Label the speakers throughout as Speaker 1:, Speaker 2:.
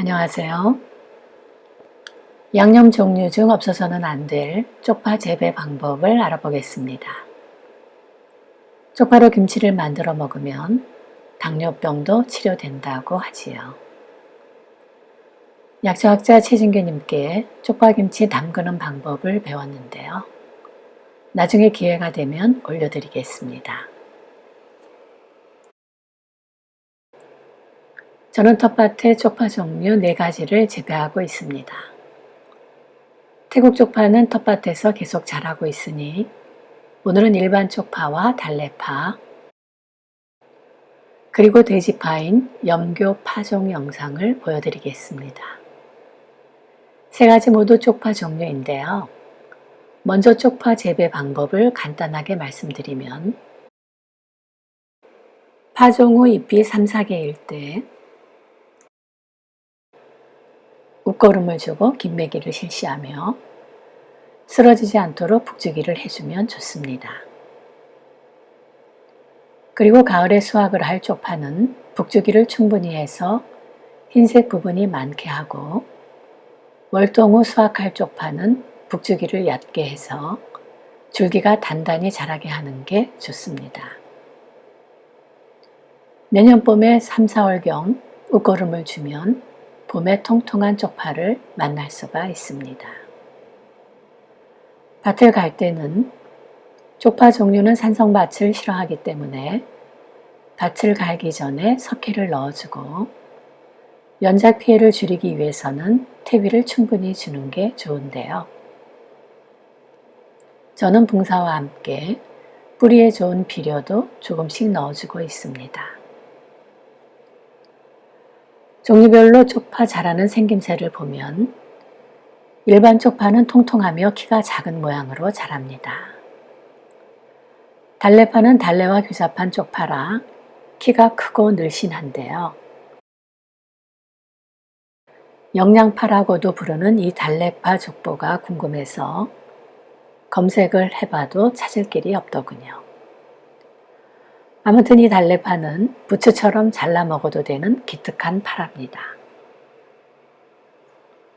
Speaker 1: 안녕하세요. 양념 종류 중 없어서는 안 될 쪽파 재배 방법을 알아보겠습니다. 쪽파로 김치를 만들어 먹으면 당뇨병도 치료된다고 하지요. 약초학자 최진규님께 쪽파김치 담그는 방법을 배웠는데요. 나중에 기회가 되면 올려드리겠습니다. 저는 텃밭에 쪽파 종류 4가지를 재배하고 있습니다. 태국 쪽파는 텃밭에서 계속 자라고 있으니 오늘은 일반 쪽파와 달래파 그리고 돼지파인 염교 파종 영상을 보여드리겠습니다. 3가지 모두 쪽파 종류인데요. 먼저 쪽파 재배 방법을 간단하게 말씀드리면 파종 후 잎이 3, 4개일 때 웃거름을 주고 김매기를 실시하며 쓰러지지 않도록 북주기를 해주면 좋습니다. 그리고 가을에 수확을 할 쪽파는 북주기를 충분히 해서 흰색 부분이 많게 하고 월동 후 수확할 쪽파는 북주기를 얕게 해서 줄기가 단단히 자라게 하는 게 좋습니다. 내년 봄에 3, 4월경 웃거름을 주면 봄에 통통한 쪽파를 만날 수가 있습니다. 밭을 갈 때는 쪽파 종류는 산성밭을 싫어하기 때문에 밭을 갈기 전에 석회를 넣어주고 연작 피해를 줄이기 위해서는 퇴비를 충분히 주는 게 좋은데요. 저는 붕사와 함께 뿌리에 좋은 비료도 조금씩 넣어주고 있습니다. 종류별로 쪽파 자라는 생김새를 보면 일반 쪽파는 통통하며 키가 작은 모양으로 자랍니다. 달래파는 달래와 교잡한 쪽파라 키가 크고 늘씬한데요. 영양파라고도 부르는 이 달래파 족보가 궁금해서 검색을 해봐도 찾을 길이 없더군요. 아무튼 이 달래파는 부추처럼 잘라 먹어도 되는 기특한 파랍니다.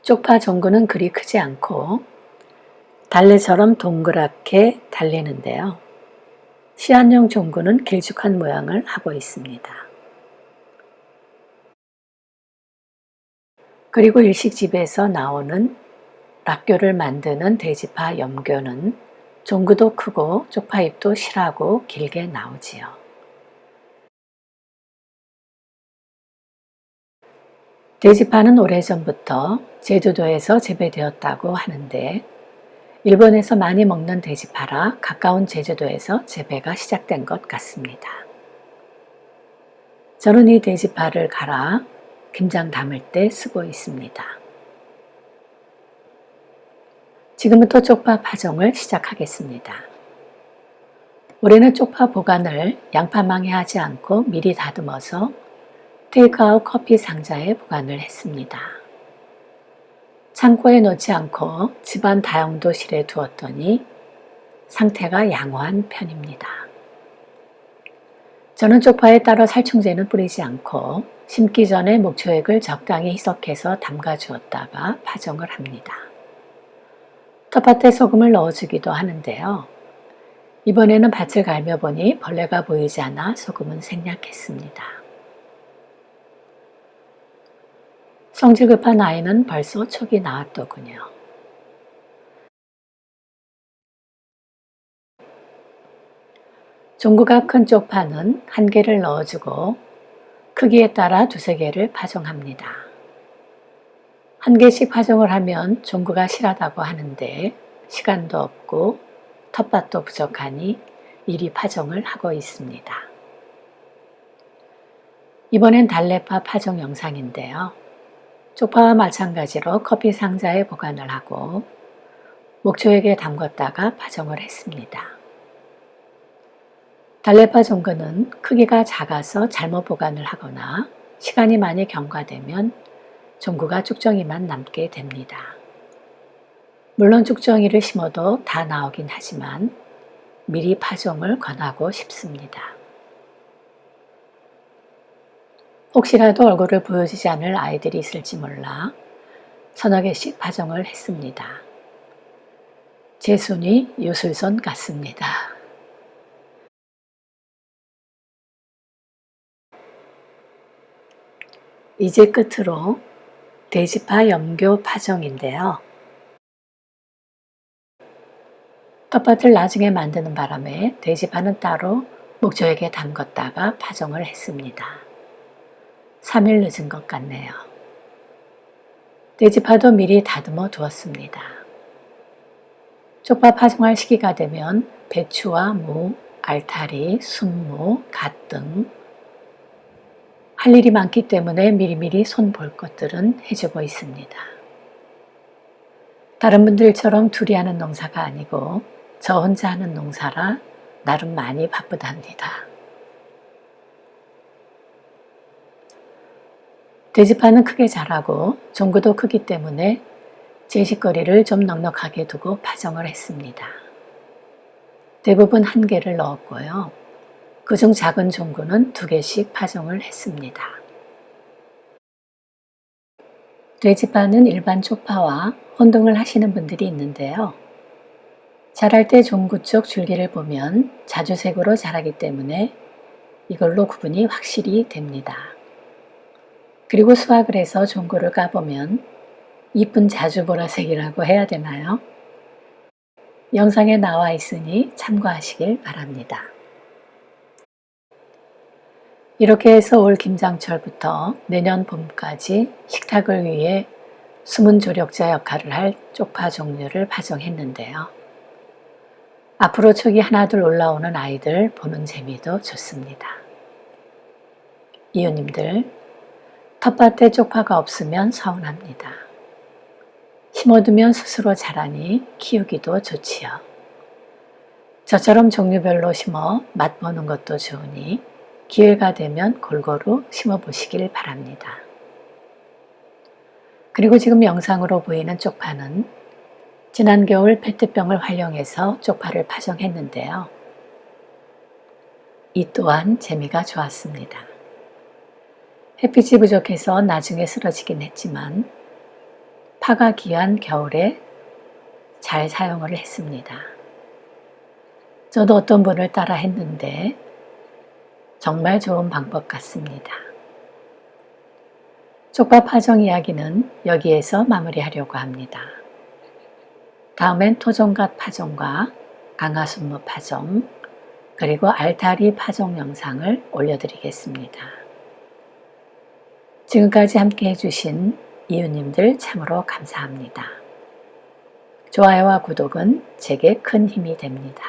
Speaker 1: 쪽파 종구는 그리 크지 않고 달래처럼 동그랗게 달리는데요. 씨앗용 종구는 길쭉한 모양을 하고 있습니다. 그리고 일식집에서 나오는 락교를 만드는 돼지파 염교는 종구도 크고 쪽파잎도 실하고 길게 나오지요. 돼지파는 오래전부터 제주도에서 재배되었다고 하는데 일본에서 많이 먹는 돼지파라 가까운 제주도에서 재배가 시작된 것 같습니다. 저는 이 돼지파를 갈아 김장 담을 때 쓰고 있습니다. 지금부터 쪽파 파종을 시작하겠습니다. 올해는 쪽파 보관을 양파망에 하지 않고 미리 다듬어서 테이크아웃 커피 상자에 보관을 했습니다. 창고에 놓지 않고 집안 다용도실에 두었더니 상태가 양호한 편입니다. 저는 쪽파에 따로 살충제는 뿌리지 않고 심기 전에 목초액을 적당히 희석해서 담가 주었다가 파종을 합니다. 텃밭에 소금을 넣어주기도 하는데요. 이번에는 밭을 갈며 보니 벌레가 보이지 않아 소금은 생략했습니다. 성질 급한 아이는 벌써 촉이 나왔더군요. 종구가 큰 쪽파는 1개를 넣어주고 크기에 따라 2, 3개를 파종합니다. 1개씩 파종을 하면 종구가 실하다고 하는데 시간도 없고 텃밭도 부족하니 이리 파종을 하고 있습니다. 이번엔 달래파 파종 영상인데요. 쪽파와 마찬가지로 커피 상자에 보관을 하고 목초액에 담궜다가 파종을 했습니다. 달래파 종구는 크기가 작아서 잘못 보관을 하거나 시간이 많이 경과되면 종구가 쭉정이만 남게 됩니다. 물론 쭉정이를 심어도 다 나오긴 하지만 미리 파종을 권하고 싶습니다. 혹시라도 얼굴을 보여주지 않을 아이들이 있을지 몰라 서너 개씩 파종을 했습니다. 제 손이 요술손 같습니다. 이제 끝으로 돼지파 염교 파종인데요. 텃밭을 나중에 만드는 바람에 돼지파는 따로 목조액에 담갔다가 파종을 했습니다. 3일 늦은 것 같네요. 돼지파도 미리 다듬어 두었습니다. 쪽파 파종할 시기가 되면 배추와 무, 알타리, 순무, 갓 등 할 일이 많기 때문에 미리미리 손 볼 것들은 해주고 있습니다. 다른 분들처럼 둘이 하는 농사가 아니고 저 혼자 하는 농사라 나름 많이 바쁘답니다. 돼지파는 크게 자라고 종구도 크기 때문에 제식거리를 좀 넉넉하게 두고 파종을 했습니다. 대부분 1개를 넣었고요. 그중 작은 종구는 2개씩 파종을 했습니다. 돼지파는 일반 쪽파와 혼동을 하시는 분들이 있는데요. 자랄 때 종구 쪽 줄기를 보면 자주색으로 자라기 때문에 이걸로 구분이 확실히 됩니다. 그리고 수확을 해서 종구를 까보면 이쁜 자주보라색이라고 해야 되나요? 영상에 나와 있으니 참고하시길 바랍니다. 이렇게 해서 올 김장철부터 내년 봄까지 식탁을 위해 숨은 조력자 역할을 할 쪽파 종류를 파종했는데요. 앞으로 촉이 하나둘 올라오는 아이들 보는 재미도 좋습니다. 이웃님들, 텃밭에 쪽파가 없으면 서운합니다. 심어두면 스스로 자라니 키우기도 좋지요. 저처럼 종류별로 심어 맛보는 것도 좋으니 기회가 되면 골고루 심어보시길 바랍니다. 그리고 지금 영상으로 보이는 쪽파는 지난 겨울 페트병을 활용해서 쪽파를 파종했는데요. 이 또한 재미가 좋았습니다. 햇빛이 부족해서 나중에 쓰러지긴 했지만 파가 귀한 겨울에 잘 사용을 했습니다. 저도 어떤 분을 따라 했는데 정말 좋은 방법 같습니다. 쪽파 파종 이야기는 여기에서 마무리하려고 합니다. 다음엔 토종갓 파종과 강화순무 파종, 그리고 알타리 파종 영상을 올려드리겠습니다. 지금까지 함께 해주신 이웃님들 참으로 감사합니다. 좋아요와 구독은 제게 큰 힘이 됩니다.